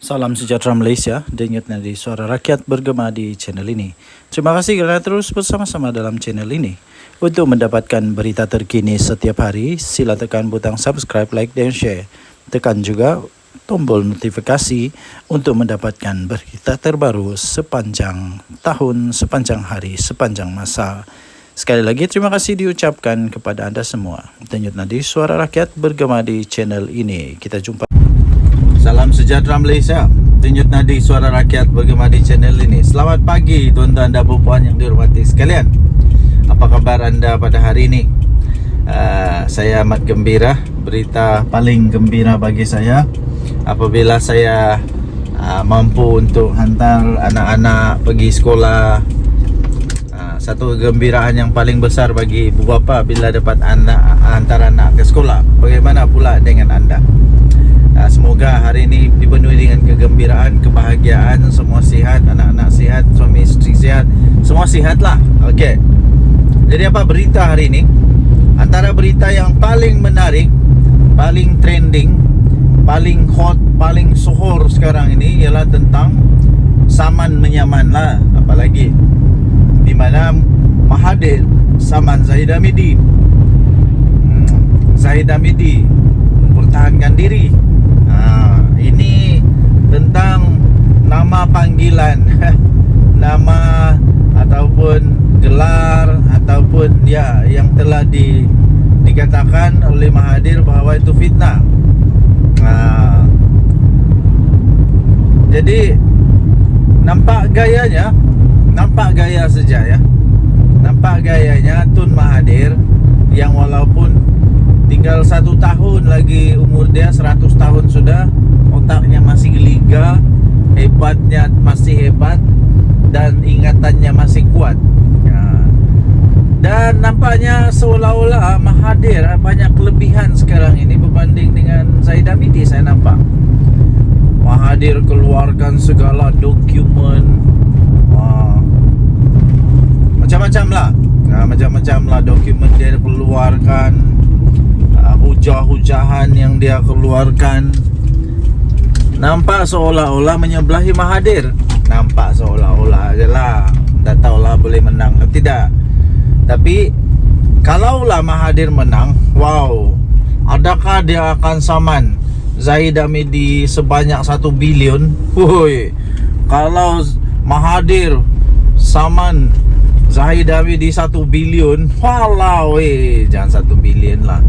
Salam sejahtera Malaysia, denyut nadi suara rakyat bergema di channel ini. Terima kasih kerana terus bersama-sama dalam channel ini. Untuk mendapatkan berita terkini setiap hari, sila tekan butang subscribe, like dan share. Tekan juga tombol notifikasi untuk mendapatkan berita terbaru sepanjang tahun, sepanjang hari, sepanjang masa. Sekali lagi terima kasih diucapkan kepada anda semua. Denyut nadi suara rakyat bergema di channel ini. Kita jumpa. Salam sejahtera Malaysia, denyut nadi suara rakyat bergema di channel ini. Selamat pagi tuan-tuan dan puan yang dihormati sekalian. Apa kabar anda pada hari ini? Saya amat gembira. Berita paling gembira bagi saya apabila saya mampu untuk hantar anak-anak pergi sekolah. Satu kegembiraan yang paling besar bagi ibu bapa bila dapat hantar anak ke sekolah. Bagaimana pula dengan anda? Semoga hari ini dipenuhi dengan kegembiraan, kebahagiaan, semua sihat, anak-anak sihat, suami isteri sihat, semua sihatlah. Okey. Jadi apa berita hari ini? Antara berita yang paling menarik, paling trending, paling hot, paling sohor sekarang ini ialah tentang saman menyaman lah. Apalagi di mana Mahathir saman Zahid Hamidi. Zahid Hamidi mempertahankan diri. Ini tentang nama panggilan nama ataupun gelar ataupun ya yang telah dikatakan oleh Mahathir bahawa itu fitnah. Jadi nampak gayanya, nampak gaya saja ya. Nampak gayanya Tun Mahathir yang walaupun tinggal 1 tahun lagi umur dia, 100 tahun sudah, otaknya masih geliga, hebatnya masih hebat, dan ingatannya masih kuat. Dan nampaknya seolah-olah Mahathir banyak kelebihan sekarang ini berbanding dengan Zahid Hamidi. Saya nampak Mahathir keluarkan segala dokumen, macam-macam lah, macam-macam lah dokumen dia keluarkan, hujah-hujahan yang dia keluarkan. Nampak seolah-olah menyebelahi Mahathir. Nampak seolah-olah je lah. Tak tahulah boleh menang atau tidak. Tapi kalaulah Mahathir menang, wow, adakah dia akan saman Zahid Hamidi sebanyak 1 bilion? Woi, kalau Mahathir saman Zahid Hamidi 1 bilion, walau jangan 1 bilion lah.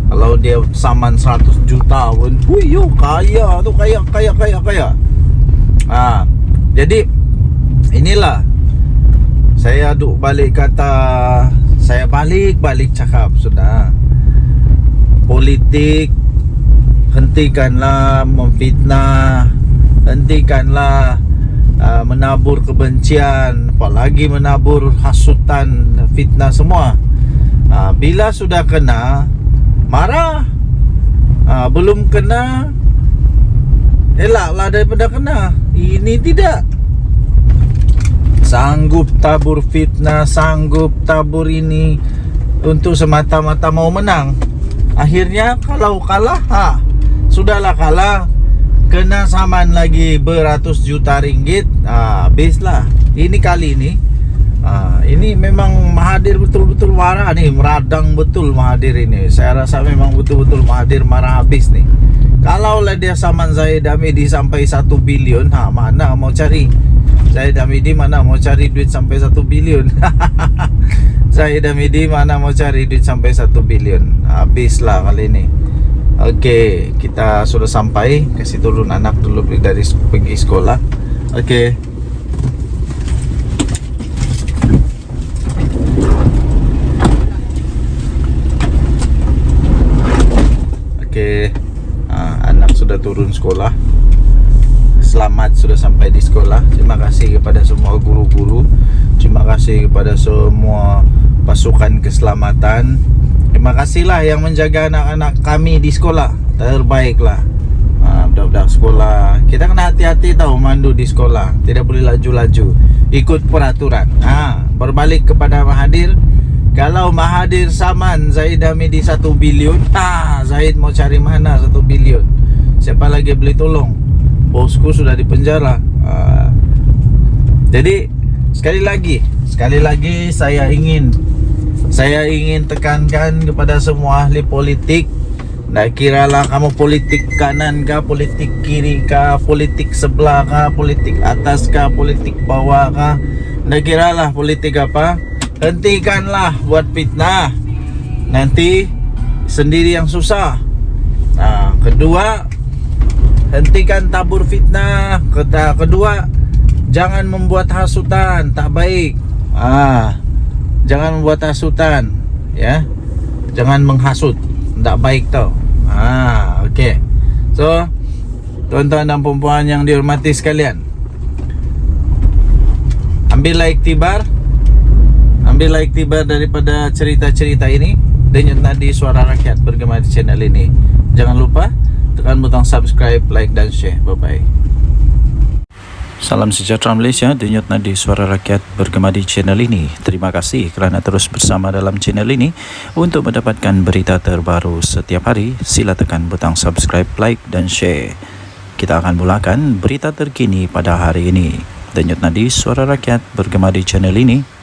Kalau dia saman 100 juta pun, yo kaya tu, kaya. Jadi inilah saya duk balik kata, saya balik cakap sudah. Politik hentikanlah memfitnah, hentikanlah menabur kebencian, apalagi menabur hasutan, fitnah semua. Bila sudah kena, marah. Belum kena, elaklah daripada kena. Ini tidak. Sanggup tabur fitnah, sanggup tabur ini untuk semata-mata mau menang. Akhirnya kalau kalah, sudahlah kalah, kena saman lagi beratus juta ringgit. Habislah. Ini kali ini ini memang Mahathir betul-betul marah nih, meradang betul Mahathir ini. Saya rasa memang betul-betul Mahathir marah habis nih. Kalaulah dia saman Zahid Hamidi sampai 1 bilion, mana mau cari Zahid Hamidi, mana mau cari duit sampai 1 bilion. Zahid Hamidi mana mau cari duit sampai 1 bilion. Habislah kali ini. Okey, kita sudah sampai. Kasih turun anak dulu dari pergi sekolah. Okey. Anak sudah turun sekolah. Selamat sudah sampai di sekolah. Terima kasih kepada semua guru-guru. Terima kasih kepada semua pasukan keselamatan. Terima kasihlah yang menjaga anak-anak kami di sekolah. Terbaiklah. Budak-budak sekolah, kita kena hati-hati tahu mandu di sekolah. Tidak boleh laju-laju, ikut peraturan. Berbalik kepada Mahathir, kalau Mahathir saman Zahid Hamidi 1 bilion, Zahid mau cari mana 1 bilion? Siapa lagi beli tolong? bosku sudah di penjara. Jadi sekali lagi saya ingin tekankan kepada semua ahli politik. Tak kiralah kamu politik kanan kah, politik kiri kah, politik sebelah kah, politik atas kah, politik bawah kah, tak kiralah politik apa, hentikanlah buat fitnah, nanti sendiri yang susah. Kedua, hentikan tabur fitnah. Kedua, jangan membuat hasutan, tak baik. Jangan membuat hasutan, ya. Jangan menghasut, tak baik tau. Okey. So, tuan-tuan dan puan-puan yang dihormati sekalian, ambillah iktibar daripada cerita-cerita ini. Denyut nadi suara rakyat bergema di channel ini. Jangan lupa tekan butang subscribe, like dan share. Bye-bye. Salam sejahtera Malaysia, denyut nadi suara rakyat bergema di channel ini. Terima kasih kerana terus bersama dalam channel ini. Untuk mendapatkan berita terbaru setiap hari, sila tekan butang subscribe, like dan share. Kita akan mulakan berita terkini pada hari ini. Denyut nadi suara rakyat bergema di channel ini.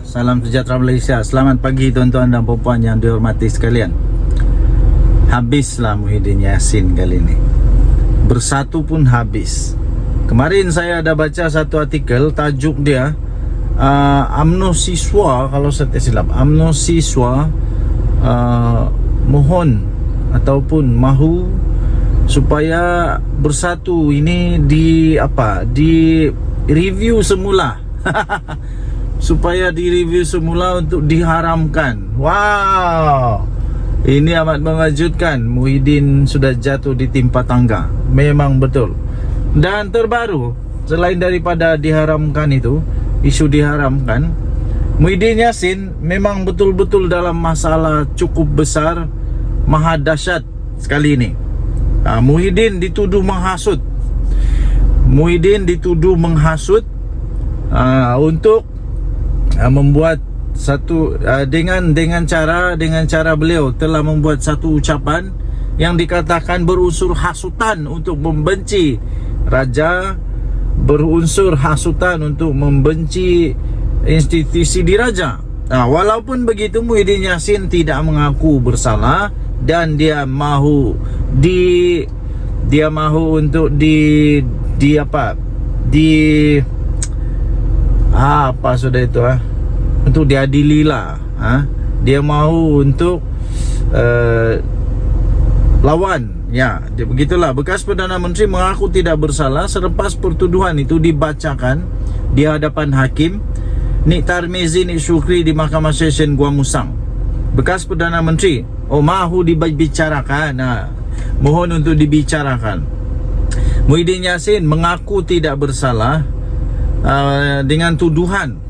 Salam sejahtera Malaysia. Selamat pagi tuan-tuan dan puan-puan yang dihormati sekalian. Habislah Muhyiddin Yassin kali ini. Bersatu pun habis. Kemarin saya ada baca satu artikel, tajuk dia UMNO siswa, kalau saya tak silap, UMNO siswa mohon ataupun mahu supaya bersatu. Ini di review semula. Supaya direview semula untuk diharamkan. Wow, ini amat mengejutkan. Muhyiddin sudah jatuh di timpa tangga. Memang betul. Dan terbaru, selain daripada diharamkan itu, isu diharamkan, Muhyiddin Yassin memang betul-betul dalam masalah cukup besar, maha dahsyat sekali ini. Muhyiddin dituduh menghasut. Untuk membuat satu dengan cara beliau telah membuat satu ucapan yang dikatakan berunsur hasutan untuk membenci raja, berunsur hasutan untuk membenci institusi diraja. Walaupun begitu, Muhyiddin Yassin tidak mengaku bersalah dan dia mahu untuk untuk diadililah. Dia mahu untuk lawan. Ya, begitulah. Bekas Perdana Menteri mengaku tidak bersalah selepas pertuduhan itu dibacakan di hadapan hakim Nik Tarmizi Nik Syukri di Mahkamah Session Gua Musang. Bekas Perdana Menteri mahu dibicarakan. Mohon untuk dibicarakan. Muhyiddin Yassin mengaku tidak bersalah dengan tuduhan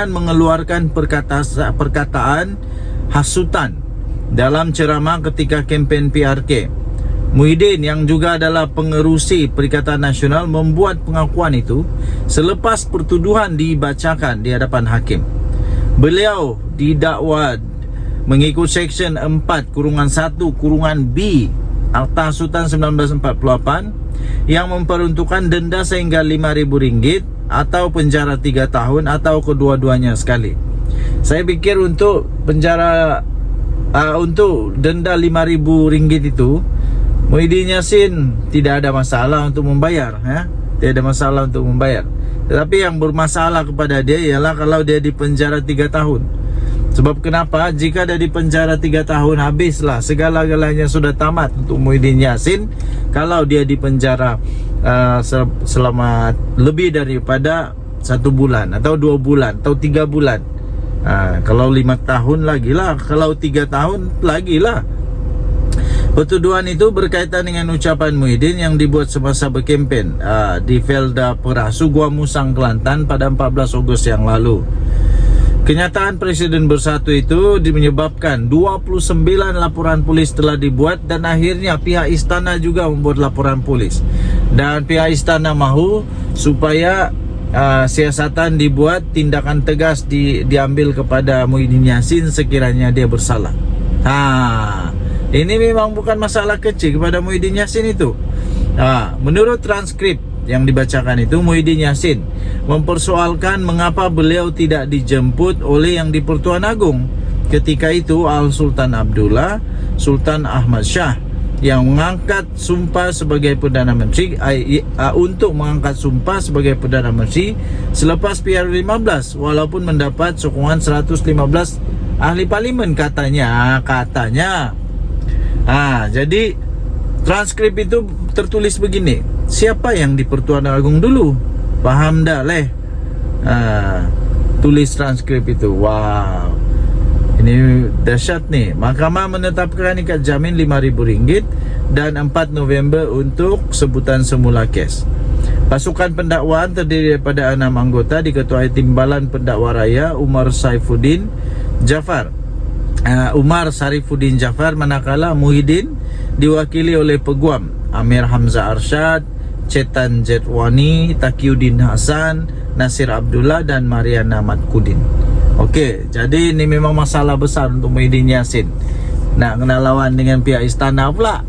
mengeluarkan perkataan hasutan dalam ceramah ketika kempen PRK. Muhyiddin yang juga adalah pengerusi Perikatan Nasional membuat pengakuan itu selepas pertuduhan dibacakan di hadapan hakim. Beliau didakwa mengikut Seksyen 4-1-B Akta Hasutan 1948 yang memperuntukkan denda sehingga RM5,000 atau penjara 3 tahun atau kedua-duanya sekali. Saya fikir untuk penjara untuk denda RM5,000 itu, Muhyiddin Yassin tidak ada masalah untuk membayar, tidak ada masalah untuk membayar. Tetapi yang bermasalah kepada dia ialah kalau dia di penjara 3 tahun. Sebab kenapa? Jika dia di penjara 3 tahun, habislah segala-galanya, sudah tamat untuk Muhyiddin Yassin. Kalau dia di penjara selama lebih daripada 1 bulan atau 2 bulan atau 3 bulan, kalau 5 tahun lagi lah, kalau 3 tahun lagi lah. Pertuduhan itu berkaitan dengan ucapan Muhyiddin yang dibuat semasa berkempen di Felda Perasu, Gua Musang, Kelantan pada 14 Ogos yang lalu. Kenyataan Presiden Bersatu itu menyebabkan 29 laporan polis telah dibuat dan akhirnya pihak istana juga membuat laporan polis. Dan pihak istana mahu supaya siasatan dibuat, tindakan tegas diambil kepada Muhyiddin Yassin sekiranya dia bersalah. Ini memang bukan masalah kecil kepada Muhyiddin Yassin itu. Menurut transkrip yang dibacakan itu, Muhyiddin Yassin mempersoalkan mengapa beliau tidak dijemput oleh yang di-Pertuan Agong. Ketika itu Al Sultan Abdullah, Sultan Ahmad Shah yang mengangkat sumpah sebagai Perdana Menteri untuk mengangkat sumpah sebagai Perdana Menteri selepas PR15, walaupun mendapat sokongan 115 ahli parlimen katanya. Jadi transkrip itu tertulis begini. Siapa yang di Pertuan Agong dulu? Paham dah leh? Tulis transkrip itu. Wow, ini dahsyat nih. Mahkamah menetapkan ikat jamin RM5,000 dan 4 November untuk sebutan semula kes. Pasukan pendakwaan terdiri daripada 6 anggota diketuai Timbalan Pendakwa Raya Umar Sarifuddin Jafar, manakala Muhyiddin diwakili oleh Peguam Amir Hamzah Arsyad, Chetan Jetwani, Taqiyuddin Hasan, Nasir Abdullah dan Mariana Matkudin. Okey, jadi ini memang masalah besar untuk Muhyiddin Yassin. Nak kena lawan dengan pihak istana pula.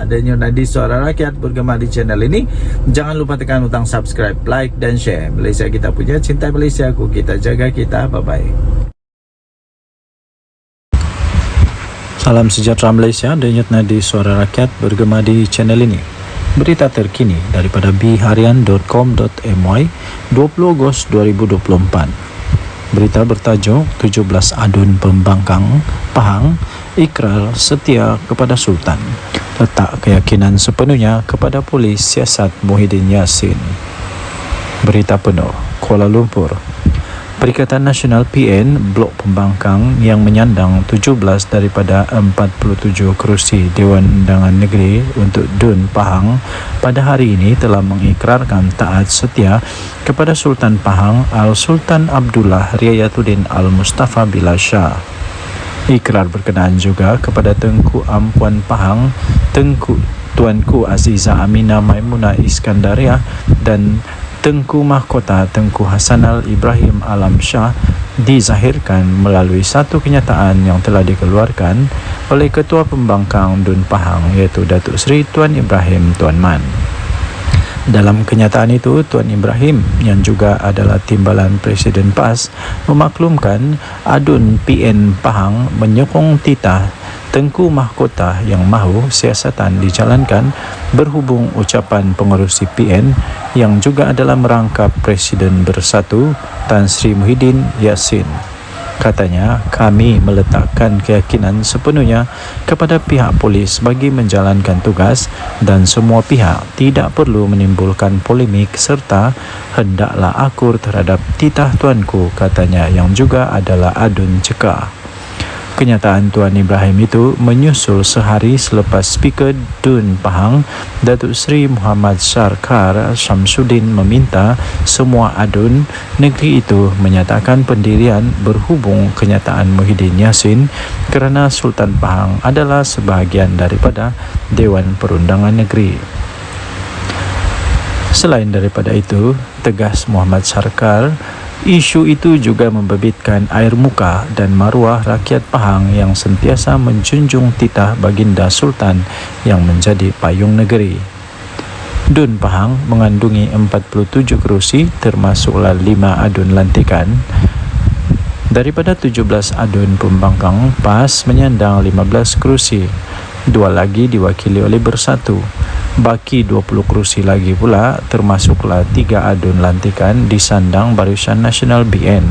Dan Yunadi Suara Rakyat bergema di channel ini. Jangan lupa tekan butang subscribe, like dan share. Malaysia kita punya, cinta Malaysia aku, kita jaga kita. Bye-bye. Salam sejahtera Malaysia. Denyut nadi Suara Rakyat bergema di channel ini. Berita terkini daripada biharian.com.my 20 Ogos 2024. Berita bertajuk 17 adun pembangkang Pahang ikrar setia kepada Sultan, letak keyakinan sepenuhnya kepada polis siasat Muhyiddin Yassin. Berita penuh. Kuala Lumpur. Perikatan Nasional PN Blok Pembangkang yang menyandang 17 daripada 47 kerusi Dewan Undangan Negeri untuk DUN Pahang pada hari ini telah mengikrarkan taat setia kepada Sultan Pahang Al Sultan Abdullah Riayatuddin Al Mustafa Billah Shah. Ikrar berkenaan juga kepada Tengku Ampuan Pahang, Tuanku Aziza Aminah Maimunah Iskandariah dan Tengku Mahkota Tengku Hasanal Ibrahim Alam Shah dizahirkan melalui satu kenyataan yang telah dikeluarkan oleh Ketua Pembangkang DUN Pahang iaitu Datuk Seri Tuan Ibrahim Tuan Man. Dalam kenyataan itu, Tuan Ibrahim yang juga adalah Timbalan Presiden PAS memaklumkan adun PN Pahang menyokong titah Tengku Mahkota yang mahu siasatan dijalankan berhubung ucapan pengerusi PN yang juga adalah merangkap Presiden Bersatu Tan Sri Muhyiddin Yassin. Katanya, kami meletakkan keyakinan sepenuhnya kepada pihak polis bagi menjalankan tugas dan semua pihak tidak perlu menimbulkan polemik serta hendaklah akur terhadap titah tuanku, katanya yang juga adalah adun cekah. Kenyataan Tuan Ibrahim itu menyusul sehari selepas Speaker DUN Pahang Datuk Seri Muhammad Sarkar Syamsuddin meminta semua adun negeri itu menyatakan pendirian berhubung kenyataan Muhyiddin Yassin kerana Sultan Pahang adalah sebahagian daripada Dewan Perundangan Negeri. Selain daripada itu, tegas Muhammad Sarkar, isu itu juga membabitkan air muka dan maruah rakyat Pahang yang sentiasa menjunjung titah baginda Sultan yang menjadi payung negeri. DUN Pahang mengandungi 47 kerusi termasuklah 5 adun lantikan. Daripada 17 adun pembangkang, PAS menyandang 15 kerusi. 2 lagi diwakili oleh Bersatu. Baki 20 kerusi lagi pula termasuklah 3 adun lantikan disandang Barisan Nasional BN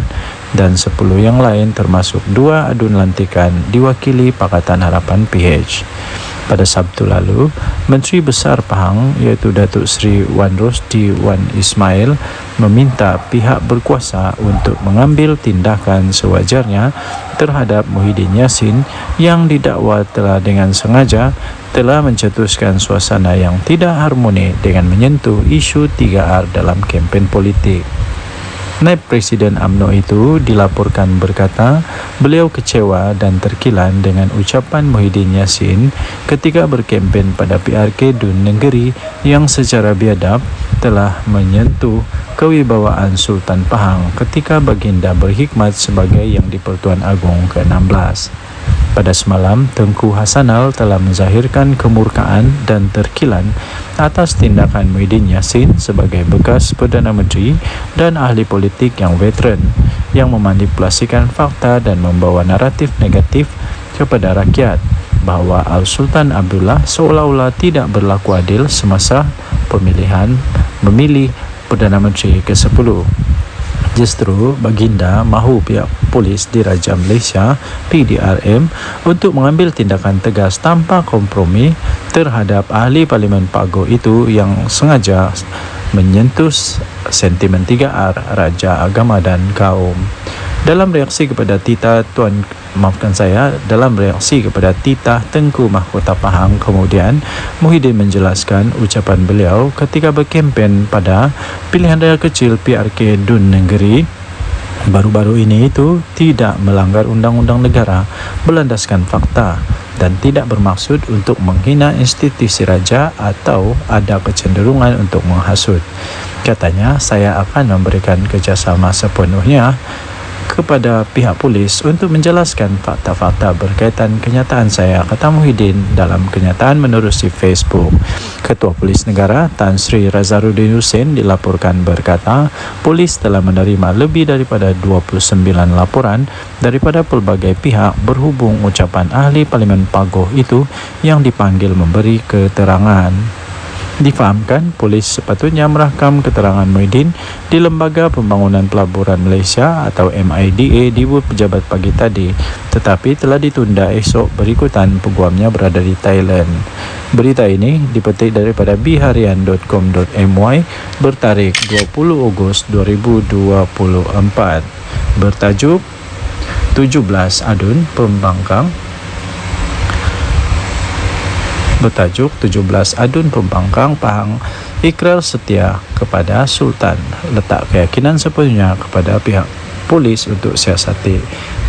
dan 10 yang lain termasuk 2 adun lantikan diwakili Pakatan Harapan PH. Pada Sabtu lalu, Menteri Besar Pahang iaitu Datuk Seri Wan Rosdi Wan Ismail meminta pihak berkuasa untuk mengambil tindakan sewajarnya terhadap Muhyiddin Yassin yang didakwa telah dengan sengaja telah mencetuskan suasana yang tidak harmoni dengan menyentuh isu 3R dalam kempen politik. Naib Presiden UMNO itu dilaporkan berkata beliau kecewa dan terkilan dengan ucapan Muhyiddin Yassin ketika berkempen pada PRK DUN Negeri yang secara biadab telah menyentuh kewibawaan Sultan Pahang ketika baginda berkhidmat sebagai Yang di-Pertuan Agong ke-16. Pada semalam, Tengku Hasanal telah menzahirkan kemurkaan dan terkilan atas tindakan Muhyiddin Yassin sebagai bekas Perdana Menteri dan ahli politik yang veteran yang memanipulasikan fakta dan membawa naratif negatif kepada rakyat bahawa Al-Sultan Abdullah seolah-olah tidak berlaku adil semasa pemilihan memilih Perdana Menteri ke-10. Justru baginda mahu pihak polis Diraja Malaysia PDRM untuk mengambil tindakan tegas tanpa kompromi terhadap ahli Parlimen Pagoh itu yang sengaja menyentuh sentimen 3R, Raja, Agama dan Kaum. Dalam reaksi kepada titah Tengku Mahkota Pahang, kemudian Muhyiddin menjelaskan ucapan beliau ketika berkempen pada pilihan raya kecil PRK Dun Negeri baru-baru ini itu tidak melanggar undang-undang negara, berlandaskan fakta dan tidak bermaksud untuk menghina institusi raja atau ada kecenderungan untuk menghasut. Katanya, saya akan memberikan kerjasama sepenuhnya kepada pihak polis untuk menjelaskan fakta-fakta berkaitan kenyataan saya, kata Muhyiddin dalam kenyataan menerusi Facebook. Ketua Polis Negara Tan Sri Razaruddin Hussein dilaporkan berkata, polis telah menerima lebih daripada 29 laporan daripada pelbagai pihak berhubung ucapan ahli Parlimen Pagoh itu yang dipanggil memberi keterangan. Difahamkan, polis sepatutnya merakam keterangan Muhyiddin di Lembaga Pembangunan Pelaburan Malaysia atau MIDA di pejabat pagi tadi, tetapi telah ditunda esok berikutan peguamnya berada di Thailand. Berita ini dipetik daripada biharian.com.my bertarikh 20 Ogos 2024 bertajuk 17 Adun Pembangkang Pahang ikrar setia kepada Sultan, letak keyakinan sepenuhnya kepada pihak polis untuk siasati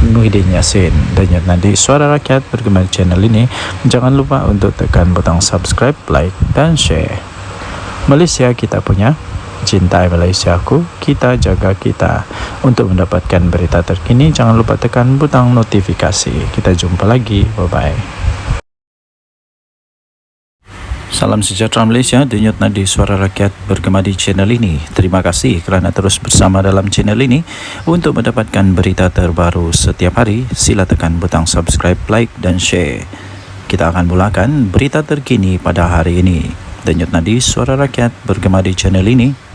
Muhyiddin Yassin. Denyut nadi Suara Rakyat bergema di channel ini. Jangan lupa untuk tekan butang subscribe, like dan share. Malaysia kita punya, cintai Malaysiaku, kita jaga kita. Untuk mendapatkan berita terkini, jangan lupa tekan butang notifikasi. Kita jumpa lagi, bye bye. Salam sejahtera Malaysia, denyut nadi Suara Rakyat bergema di channel ini. Terima kasih kerana terus bersama dalam channel ini. Untuk mendapatkan berita terbaru setiap hari, sila tekan butang subscribe, like dan share. Kita akan mulakan berita terkini pada hari ini. Denyut nadi Suara Rakyat bergema di channel ini.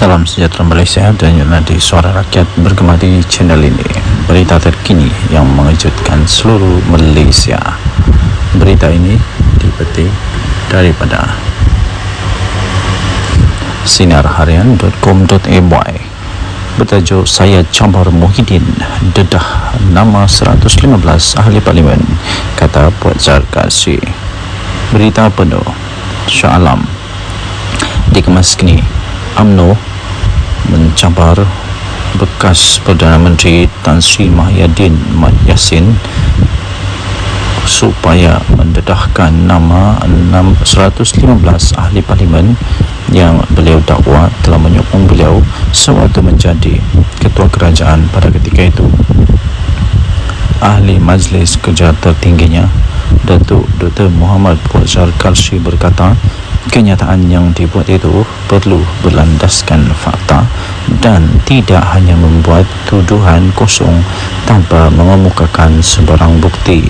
Salam sejahtera Malaysia, denyut nadi Suara Rakyat bergema di channel ini. Berita terkini yang mengejutkan seluruh Malaysia. Berita ini dipetik daripada sinarharian.com.my bertajuk Saya Campar Muhyiddin dedah nama 115 ahli parlimen, kata Puan Zarkasi. Berita penuh Shah Alam dikemas kini. UMNO mencampar bekas Perdana Menteri Tan Sri Muhyiddin Yassin supaya mendedahkan nama 115 ahli parlimen yang beliau dakwa telah menyokong beliau sewaktu menjadi ketua kerajaan pada ketika itu. Ahli Majlis Kerja tertingginya, Datuk Dr. Muhammad Puazar Kalsi berkata, kenyataan yang dibuat itu perlu berlandaskan fakta dan tidak hanya membuat tuduhan kosong tanpa mengemukakan sebarang bukti.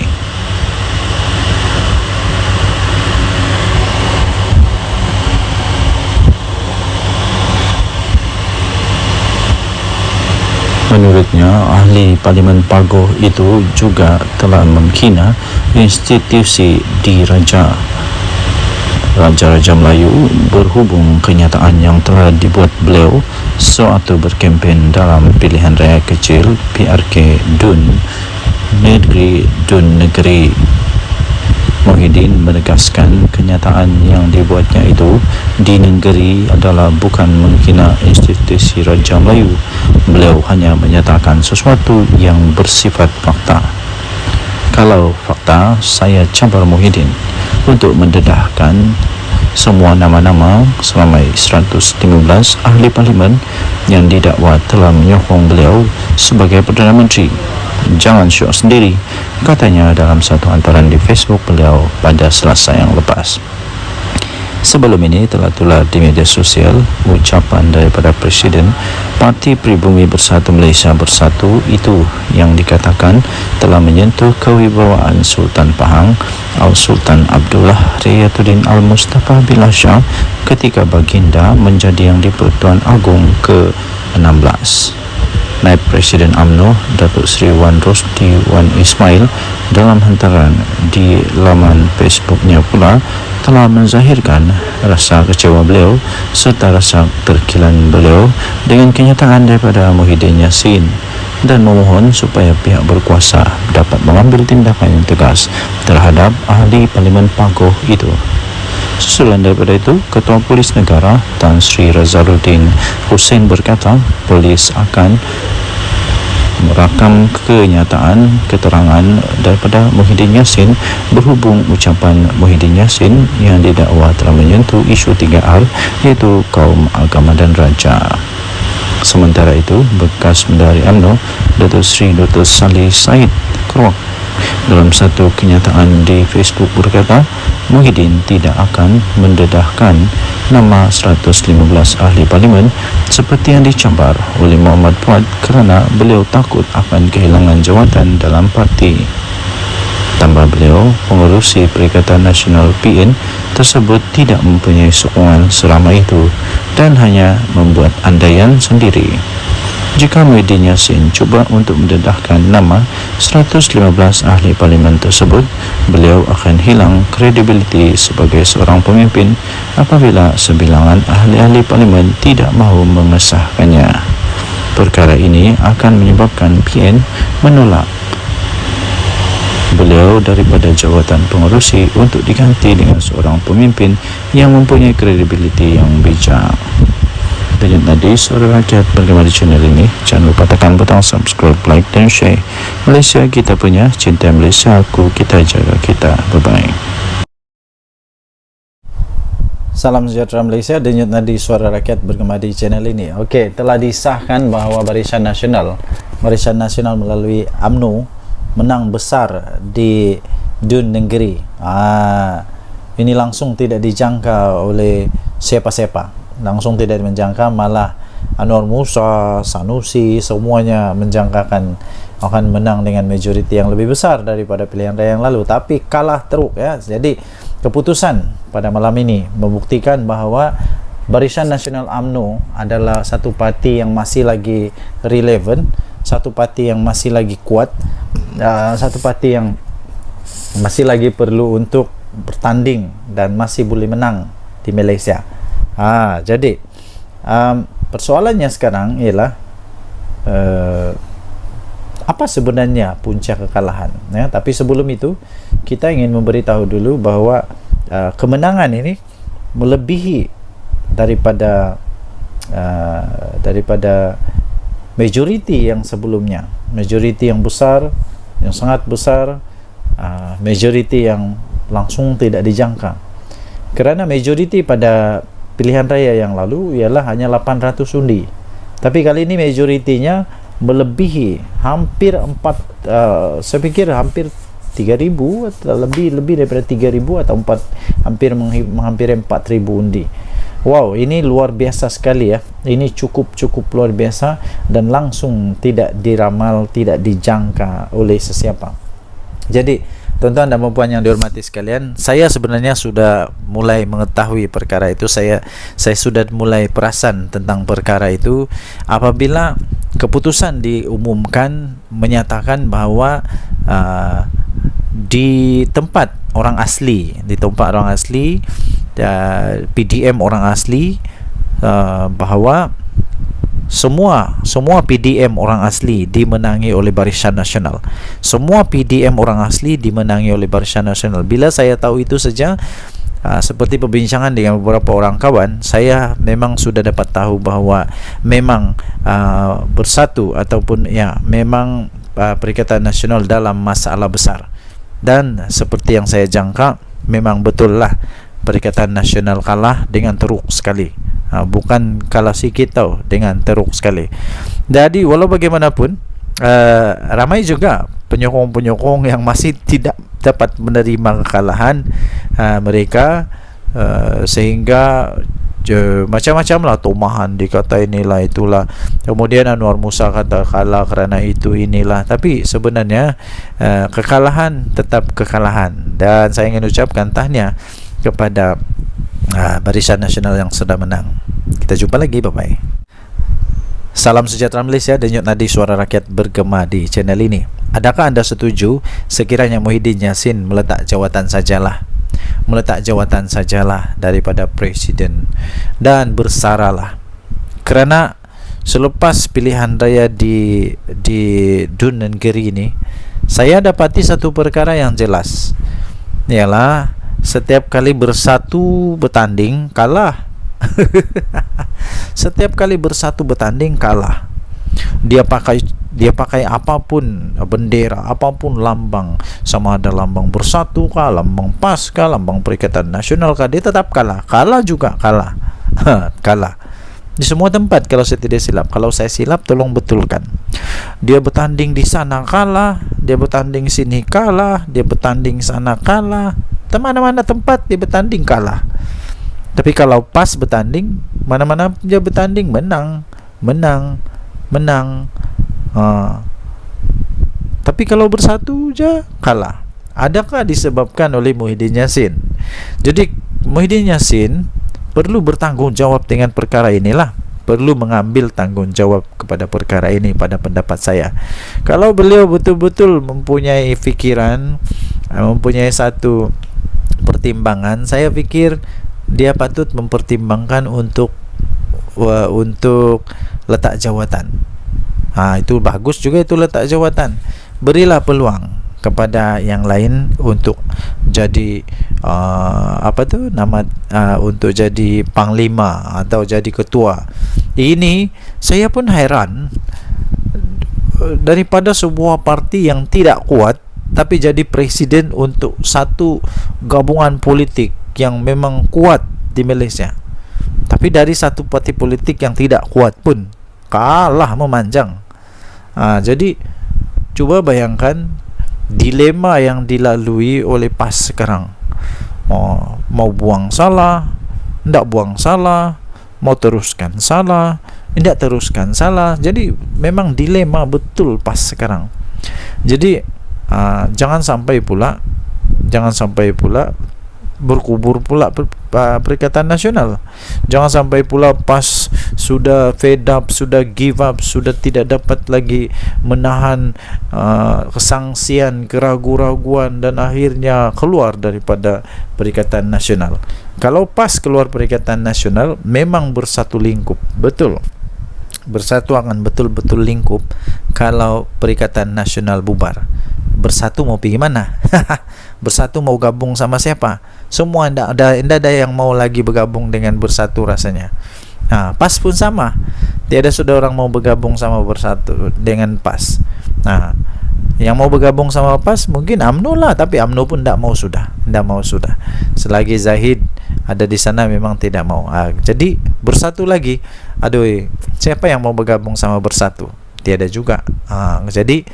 Menurutnya, ahli Parlimen Pagoh itu juga telah menghina institusi diraja Raja-Raja Melayu berhubung kenyataan yang telah dibuat beliau sewaktu berkempen dalam pilihan raya kecil PRK Dun Negeri. Muhyiddin menegaskan kenyataan yang dibuatnya itu di negeri adalah bukan menghina institusi Raja Melayu. Beliau hanya menyatakan sesuatu yang bersifat fakta. Kalau fakta, saya campar Muhyiddin untuk mendedahkan semua nama-nama seramai 115 ahli parlimen yang didakwa telah menyokong beliau sebagai Perdana Menteri. Jangan syok sendiri, katanya dalam satu hantaran di Facebook beliau pada Selasa yang lepas. Sebelum ini telah tular di media sosial ucapan daripada Presiden Parti Pribumi Bersatu Malaysia Bersatu itu yang dikatakan telah menyentuh kewibawaan Sultan Pahang Al-Sultan Abdullah Riyatuddin Al-Mustafa Billah Shah ketika baginda menjadi Yang di-Pertuan Agong ke-16. Naib Presiden UMNO Datuk Seri Wan Rosdi Wan Ismail dalam hantaran di laman Facebooknya pula telah menzahirkan rasa kecewa beliau serta rasa terkilan beliau dengan kenyataan daripada Muhyiddin Yassin dan memohon supaya pihak berkuasa dapat mengambil tindakan yang tegas terhadap ahli Parlimen Pagoh itu. Susulan daripada itu, Ketua Polis Negara Tan Sri Razaluddin Hussein berkata polis akan merakam kenyataan keterangan daripada Muhyiddin Yassin berhubung ucapan Muhyiddin Yassin yang didakwa telah menyentuh isu 3R iaitu kaum, agama dan raja. Sementara itu, bekas Menteri UMNO Datuk Seri Dr. Saleh Said Keruak dalam satu kenyataan di Facebook berkata Muhyiddin tidak akan mendedahkan nama 115 ahli parlimen seperti yang dicabar oleh Muhammad Fuad kerana beliau takut akan kehilangan jawatan dalam parti. Tambah beliau, pengerusi Perikatan Nasional PN tersebut tidak mempunyai sokongan seramai itu dan hanya membuat andaian sendiri. Jika Muhyiddin Yassin cuba untuk mendedahkan nama 115 ahli parlimen tersebut, beliau akan hilang kredibiliti sebagai seorang pemimpin apabila sebilangan ahli-ahli parlimen tidak mahu mengesahkannya. Perkara ini akan menyebabkan PN menolak beliau daripada jawatan pengerusi untuk diganti dengan seorang pemimpin yang mempunyai kredibiliti yang bijak. Dan tadi Suara Rakyat bergema di channel ini. Jangan lupa tekan butang subscribe, like dan share. Malaysia kita punya, cinta Malaysia aku, kita jaga kita. Bye-bye. Salam sejahtera Malaysia. Denyut nadi Suara Rakyat bergema di channel ini. Okey, telah disahkan bahawa Barisan Nasional melalui UMNO menang besar di Dun Negeri. Ini langsung tidak dijangka oleh siapa-siapa. Langsung tidak menjangka, malah Anwar Musa, Sanusi, semuanya menjangkakan akan menang dengan majoriti yang lebih besar daripada pilihan raya yang lalu, tapi kalah teruk ya. Jadi keputusan pada malam ini membuktikan bahawa Barisan Nasional UMNO adalah satu parti yang masih lagi relevan, satu parti yang masih lagi kuat, satu parti yang masih lagi perlu untuk bertanding dan masih boleh menang di Malaysia. Jadi persoalannya sekarang ialah apa sebenarnya punca kekalahan ya? Tapi sebelum itu kita ingin memberitahu dulu bahawa kemenangan ini melebihi daripada majoriti yang sebelumnya, majoriti yang besar, yang sangat besar, majoriti yang langsung tidak dijangka. Kerana majoriti pada pilihan raya yang lalu ialah hanya 800 undi, tapi kali ini majoritinya melebihi hampir saya fikir hampir 3,000 atau lebih daripada 3,000 atau hampir 4,000 undi. Wow, ini luar biasa sekali ya. Ini cukup luar biasa dan langsung tidak diramal, tidak dijangka oleh sesiapa. Jadi tuan-tuan dan puan yang dihormati sekalian, saya sebenarnya sudah mulai mengetahui perkara itu. Saya sudah mulai perasan tentang perkara itu apabila keputusan diumumkan menyatakan bahawa di tempat orang asli, PDM orang asli, bahawa semua PDM orang asli dimenangi oleh Barisan Nasional. Semua PDM orang asli dimenangi oleh Barisan Nasional. Bila saya tahu itu saja, seperti perbincangan dengan beberapa orang kawan, saya memang sudah dapat tahu bahawa memang bersatu ataupun ya memang Perikatan Nasional dalam masalah besar. Dan seperti yang saya jangka, memang betul lah Perikatan Nasional kalah dengan teruk sekali. Bukan kalah sikit tau, dengan teruk sekali. Jadi walau bagaimanapun, ramai juga penyokong-penyokong yang masih tidak dapat menerima kekalahan mereka, sehingga macam-macam lah tomahan, dikata inilah itulah, kemudian Anwar Musa kata kalah kerana itu inilah. Tapi sebenarnya kekalahan tetap kekalahan, dan saya ingin ucapkan tahniah kepada Barisan Nasional yang sudah menang. Kita jumpa lagi, bye bye. Salam sejahtera Malaysia, denyut nadi suara rakyat bergema di channel ini. Adakah anda setuju sekiranya Muhyiddin Yassin meletak jawatan sajalah daripada presiden dan bersaralah? Kerana selepas pilihan raya di Dun Negeri ini, saya dapati satu perkara yang jelas, ialah setiap kali bersatu bertanding kalah. Setiap kali bersatu bertanding kalah. Dia pakai apapun bendera, apapun lambang, sama ada lambang Bersatu kah, lambang PAS kah, lambang Perikatan Nasional kah, dia tetap kalah. Kalah juga kalah. Kalah di semua tempat kalau saya tidak silap. Kalau saya silap tolong betulkan. Dia bertanding di sana kalah, dia bertanding sini kalah, dia bertanding sana kalah, mana-mana tempat dia bertanding kalah. Tapi kalau PAS bertanding, mana-mana dia bertanding menang. Tapi kalau Bersatu je kalah. Adakah disebabkan oleh Muhyiddin Yassin? Jadi Muhyiddin Yassin perlu bertanggungjawab dengan perkara inilah, perlu mengambil tanggungjawab kepada perkara ini pada pendapat saya. Kalau beliau betul-betul mempunyai fikiran, mempunyai satu pertimbangan, saya fikir dia patut mempertimbangkan untuk letak jawatan. Itu bagus juga, itu letak jawatan. Berilah peluang kepada yang lain untuk jadi untuk jadi panglima atau jadi ketua. Ini saya pun heran, daripada sebuah parti yang tidak kuat tapi jadi presiden untuk satu gabungan politik yang memang kuat di Malaysia. Tapi dari satu parti politik yang tidak kuat pun kalah memanjang. Jadi cuba bayangkan dilema yang dilalui oleh PAS sekarang. Mau buang salah, tidak buang salah, mau teruskan salah, tidak teruskan salah. Jadi memang dilema betul PAS sekarang. Jadi jangan sampai pula berkubur pula Perikatan Nasional. Jangan sampai pula PAS sudah fed up, sudah give up, sudah tidak dapat lagi menahan kesangsian, keraguan-raguan, dan akhirnya keluar daripada Perikatan Nasional. Kalau PAS keluar Perikatan Nasional, memang bersatu lingkup, betul. Bersatu akan betul-betul lingkup. Kalau Perikatan Nasional bubar, Bersatu mau pergi mana? Bersatu mau gabung sama siapa? Semua tidak ada yang mau lagi bergabung dengan Bersatu rasanya. PAS pun sama. Tiada sudah orang mau bergabung sama Bersatu dengan PAS. Yang mau bergabung sama PAS mungkin UMNO lah, tapi UMNO pun tidak mau sudah. Selagi Zahid ada di sana memang tidak mau. Jadi Bersatu lagi. Aduh, siapa yang mau bergabung sama Bersatu? Tiada juga. Jadi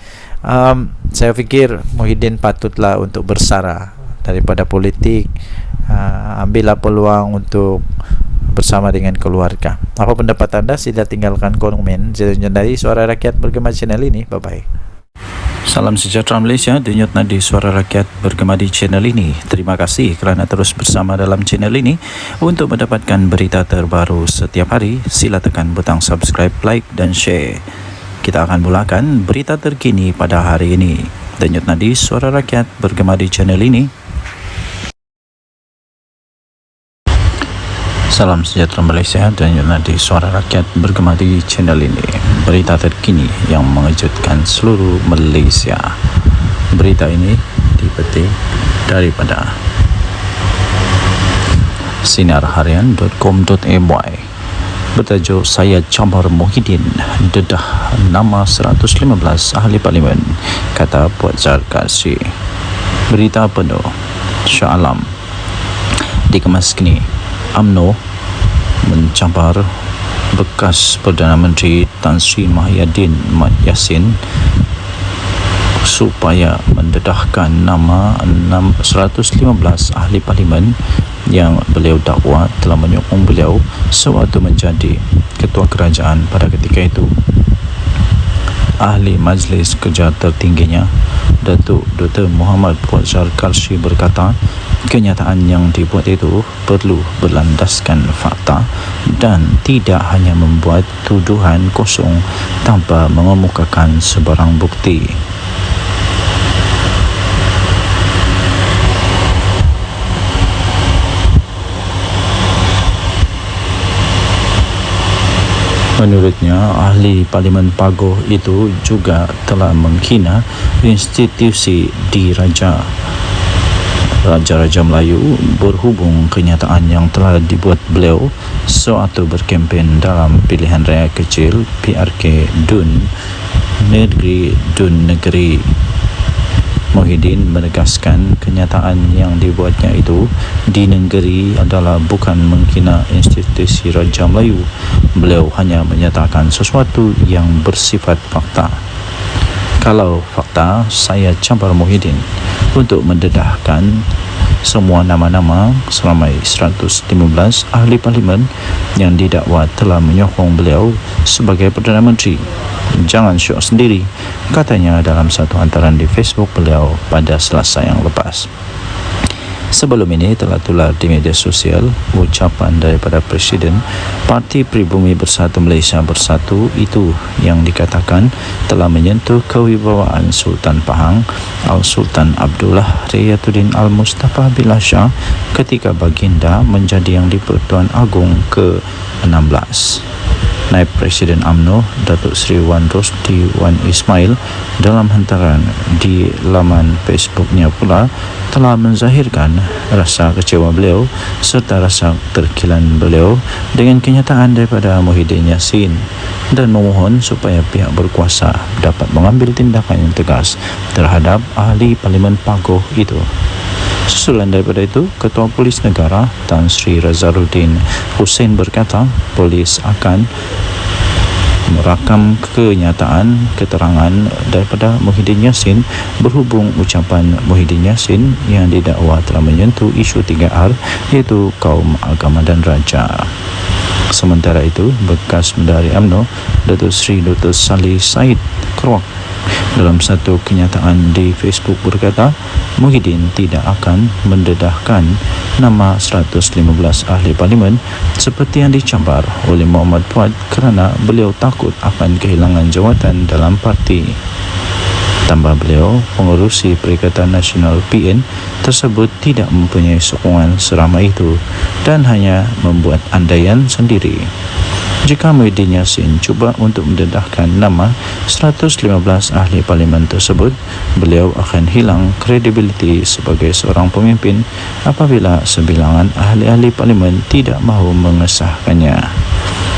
saya fikir Muhyiddin patutlah untuk bersara daripada politik. Ambillah peluang untuk bersama dengan keluarga. Apa pendapat anda? Sila tinggalkan komen dari Suara Rakyat Bergema channel ini. Bye bye. Salam sejahtera Malaysia, denyut nadi Suara Rakyat Bergema di channel ini. Terima kasih kerana terus bersama dalam channel ini. Untuk mendapatkan berita terbaru setiap hari, sila tekan butang subscribe, like dan share. Kita akan mulakan berita terkini pada hari ini. Denyut nadi Suara Rakyat Bergema di channel ini. Salam sejahtera Malaysia, denyut nadi Suara Rakyat Bergema di channel ini. Berita terkini yang mengejutkan seluruh Malaysia. Berita ini dipetik daripada sinarharian.com.my. bertajuk Saya Cabar Muhyiddin dedah nama 115 ahli parlimen, kata Puan Zarkasi. Berita penuh Shah Alam. dikemas kini. UMNO mencabar bekas Perdana Menteri Tan Sri Muhyiddin Mat Yassin supaya mendedahkan nama 115 ahli parlimen yang beliau dakwa telah menyokong beliau sewaktu menjadi ketua kerajaan pada ketika itu. Ahli Majlis Kerja tertingginya Datuk Dr. Muhammad Puat Zarkarshi berkata, kenyataan yang dibuat itu perlu berlandaskan fakta dan tidak hanya membuat tuduhan kosong tanpa mengemukakan sebarang bukti. Menurutnya, ahli Parlimen Pagoh itu juga telah menghina institusi diraja Raja-Raja Melayu berhubung kenyataan yang telah dibuat beliau sewaktu berkempen dalam pilihan raya kecil PRK Dun Negeri. Muhyiddin menegaskan kenyataan yang dibuatnya itu di negeri adalah bukan menghina institusi Raja Melayu. Beliau hanya menyatakan sesuatu yang bersifat fakta. Kalau fakta, saya cabar Muhyiddin untuk mendedahkan semua nama-nama seramai 115 ahli parlimen yang didakwa telah menyokong beliau sebagai Perdana Menteri. Jangan syok sendiri, katanya dalam satu hantaran di Facebook beliau pada Selasa yang lepas. Sebelum ini telah tular di media sosial ucapan daripada Presiden Parti Pribumi Bersatu Malaysia Bersatu itu yang dikatakan telah menyentuh kewibawaan Sultan Pahang Al-Sultan Abdullah Riyatuddin Al-Mustafa Billah Shah ketika baginda menjadi Yang di-Pertuan Agong ke-16. Naib Presiden UMNO Datuk Seri Wan Rosdi Wan Ismail dalam hantaran di laman Facebooknya pula telah menzahirkan rasa kecewa beliau serta rasa terkilan beliau dengan kenyataan daripada Muhyiddin Yassin dan memohon supaya pihak berkuasa dapat mengambil tindakan yang tegas terhadap ahli Parlimen Pagoh itu. Susulan daripada itu, Ketua Polis Negara Tan Sri Razaruddin Hussein berkata polis akan merakam kenyataan keterangan daripada Muhyiddin Yassin berhubung ucapan Muhyiddin Yassin yang didakwa telah menyentuh isu 3R iaitu kaum, agama dan raja. Sementara itu, bekas Menteri UMNO Datuk Seri Dr. Salih Said Keruak dalam satu kenyataan di Facebook berkata Muhyiddin tidak akan mendedahkan nama 115 ahli parlimen seperti yang dicabar oleh Muhammad Puat kerana beliau takut akan kehilangan jawatan dalam parti. Tambah beliau, pengerusi Perikatan Nasional PN tersebut tidak mempunyai sokongan seramai itu dan hanya membuat andaian sendiri. Jika Muhyiddin Yassin cuba untuk mendedahkan nama 115 ahli parlimen tersebut, beliau akan hilang kredibiliti sebagai seorang pemimpin apabila sebilangan ahli-ahli parlimen tidak mahu mengesahkannya.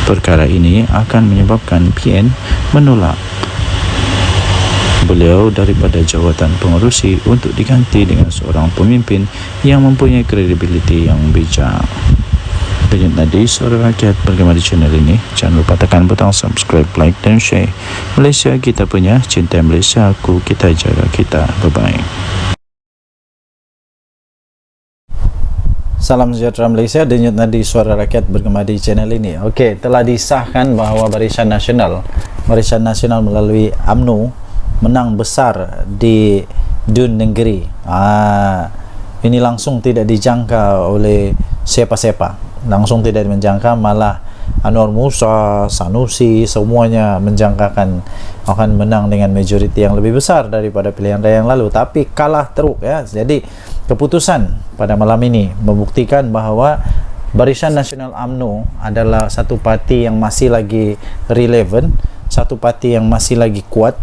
Perkara ini akan menyebabkan PN menolak beliau daripada jawatan pengerusi untuk diganti dengan seorang pemimpin yang mempunyai kredibiliti yang bijak. Denyut nadi suara rakyat bergema di channel ini. Jangan lupa tekan butang subscribe, like dan share. Malaysia kita punya, cinta Malaysia aku, kita jaga kita. Bye-bye. Salam sejahtera Malaysia, denyut nadi suara rakyat bergema di channel ini. Okey, telah disahkan bahawa Barisan Nasional melalui UMNO menang besar di Dun Negeri. Ini langsung tidak dijangka oleh siapa-siapa. Langsung tidak menjangka, malah Anwar Musa, Sanusi, semuanya menjangkakan akan menang dengan majoriti yang lebih besar daripada pilihan raya yang lalu, tapi kalah teruk ya. Jadi keputusan pada malam ini membuktikan bahawa Barisan Nasional UMNO adalah satu parti yang masih lagi relevan, satu parti yang masih lagi kuat,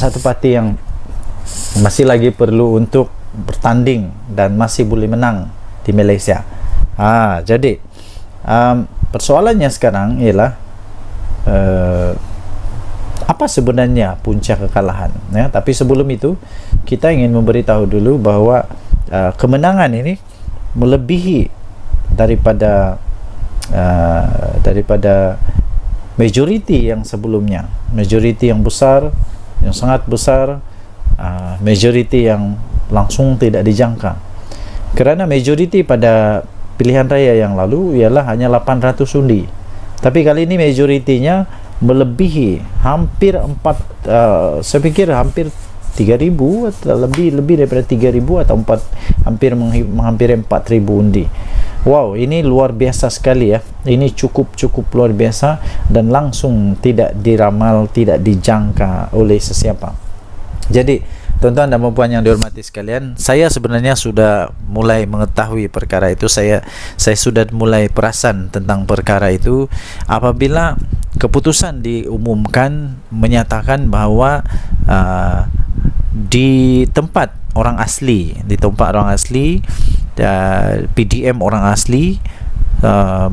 satu parti yang masih lagi perlu untuk bertanding dan masih boleh menang di Malaysia. Jadi persoalannya sekarang ialah apa sebenarnya punca kekalahan ya? Tapi sebelum itu kita ingin memberitahu dulu bahawa kemenangan ini melebihi daripada majoriti yang sebelumnya, majoriti yang besar, yang sangat besar, majoriti yang langsung tidak dijangka. Kerana majoriti pada pilihan raya yang lalu ialah hanya 800 undi, tapi kali ini majoritinya melebihi hampir saya pikir hampir 3,000 atau lebih daripada 3,000 atau hampir 4,000 undi. Wow, ini luar biasa sekali ya. Ini cukup luar biasa dan langsung tidak diramal, tidak dijangka oleh sesiapa. Jadi tuan-tuan dan puan yang dihormati sekalian, saya sebenarnya sudah mulai mengetahui perkara itu. Saya sudah mulai perasan tentang perkara itu apabila keputusan diumumkan menyatakan bahawa di tempat orang asli, PDM orang asli,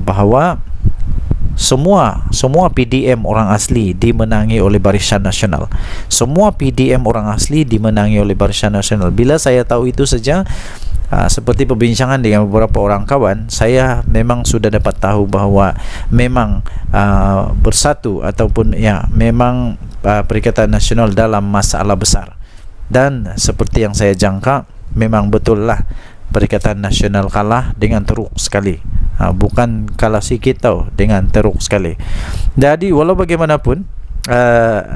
bahawa semua PDM orang asli dimenangi oleh Barisan Nasional. Semua PDM orang asli dimenangi oleh Barisan Nasional. Bila saya tahu itu saja, seperti perbincangan dengan beberapa orang kawan, saya memang sudah dapat tahu bahawa memang bersatu ataupun memang Perikatan Nasional dalam masalah besar. Dan seperti yang saya jangka, memang betul lah Perikatan Nasional kalah dengan teruk sekali. Bukan kalah sikit tau, dengan teruk sekali. Jadi walau bagaimanapun,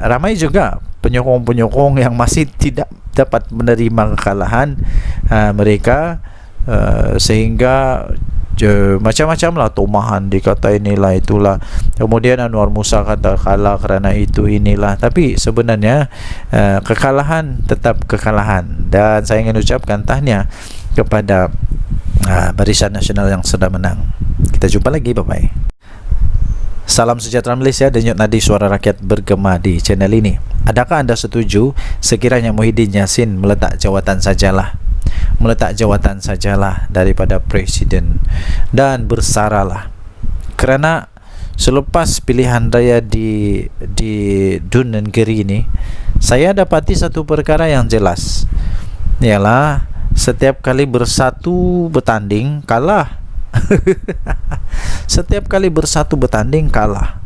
ramai juga penyokong-penyokong yang masih tidak dapat menerima kekalahan mereka, sehingga macam-macam lah tomahan, dikata inilah itulah, kemudian Anwar Musa kata kalah kerana itu inilah. Tapi sebenarnya kekalahan tetap kekalahan, dan saya ingin ucapkan tahniah kepada Barisan Nasional yang sudah menang. Kita jumpa lagi, bye-bye. Salam sejahtera Malaysia, denyut nadi suara rakyat bergema di channel ini. Adakah anda setuju sekiranya Muhyiddin Yassin meletak jawatan sajalah daripada Presiden dan bersaralah? Kerana selepas pilihan raya di Dun Negeri ini, saya dapati satu perkara yang jelas, ialah setiap kali bersatu bertanding kalah. Setiap kali bersatu bertanding kalah.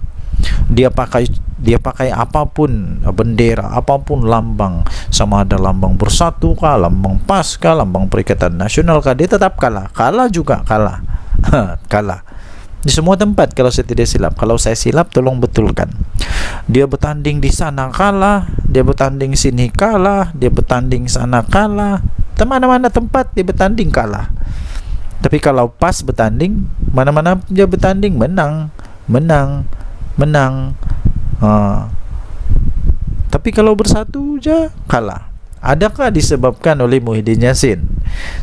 Dia pakai apapun bendera, apapun lambang, sama ada lambang Bersatu kah, lambang PAS kah, lambang Perikatan Nasional kah, dia tetap kalah. Kalah kalah di semua tempat kalau saya tidak silap. Kalau saya silap tolong betulkan. Dia bertanding di sana kalah, dia bertanding sini kalah, dia bertanding sana kalah, mana-mana tempat dia bertanding kalah. Tapi kalau PAS bertanding, mana-mana dia bertanding menang. Tapi kalau Bersatu je kalah. Adakah disebabkan oleh Muhyiddin Yassin?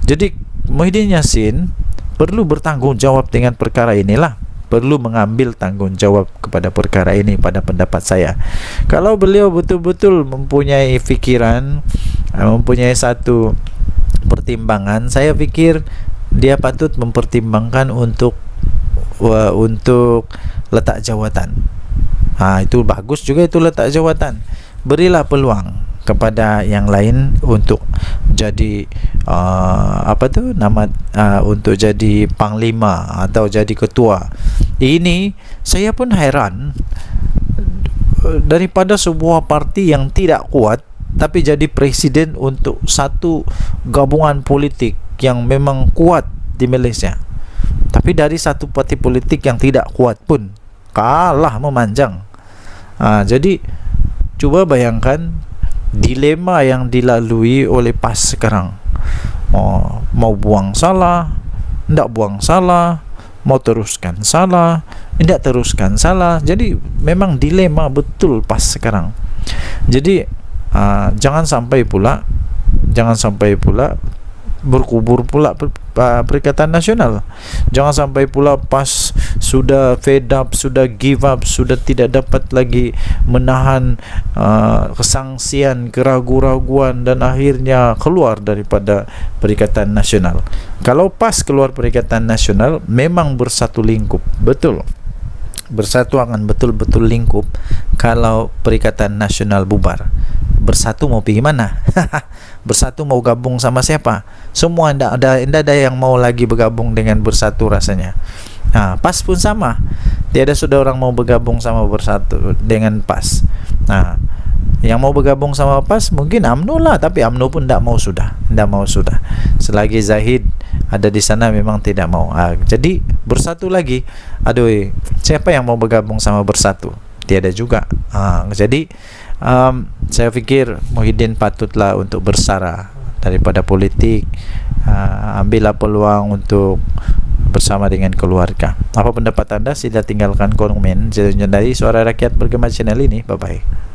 Jadi Muhyiddin Yassin perlu bertanggungjawab dengan perkara inilah, perlu mengambil tanggungjawab kepada perkara ini pada pendapat saya. Kalau beliau betul-betul mempunyai fikiran, mempunyai satu pertimbangan, saya fikir dia patut mempertimbangkan untuk letak jawatan. Itu bagus juga, itu letak jawatan. Berilah peluang kepada yang lain untuk jadi untuk jadi panglima atau jadi ketua. Ini saya pun heran, daripada sebuah parti yang tidak kuat tapi jadi presiden untuk satu gabungan politik yang memang kuat di Malaysia. Tapi dari satu parti politik yang tidak kuat pun kalah memanjang. Jadi cuba bayangkan dilema yang dilalui oleh PAS sekarang. Mau buang salah, tidak buang salah, mau teruskan salah, tidak teruskan salah. Jadi memang dilema betul PAS sekarang. Jadi jangan sampai pula berkubur pula Perikatan Nasional. Jangan sampai pula PAS sudah fed up, sudah give up, sudah tidak dapat lagi menahan kesangsian, keraguan-raguan, dan akhirnya keluar daripada Perikatan Nasional. Kalau PAS keluar Perikatan Nasional, memang bersatu lingkup, betul. Bersatu akan betul-betul lingkup, kalau Perikatan Nasional bubar, Bersatu mau pergi mana? Bersatu mau gabung sama siapa? Semua tidak ada yang mau lagi bergabung dengan Bersatu rasanya. Nah, PAS pun sama, tiada sudah orang mau bergabung sama Bersatu dengan PAS. Nah, yang mau bergabung sama PAS mungkin UMNO lah, tapi UMNO pun tidak mau sudah. Selagi Zahid ada di sana memang tidak mau. Jadi Bersatu lagi. Aduh, siapa yang mau bergabung sama Bersatu? Tiada juga. Jadi saya pikir Muhyiddin patutlah untuk bersara daripada politik. Ambillah peluang untuk bersama dengan keluarga. Apa pendapat anda? Sila tinggalkan komen dari Suara Rakyat Bergema channel ini. Bye bye.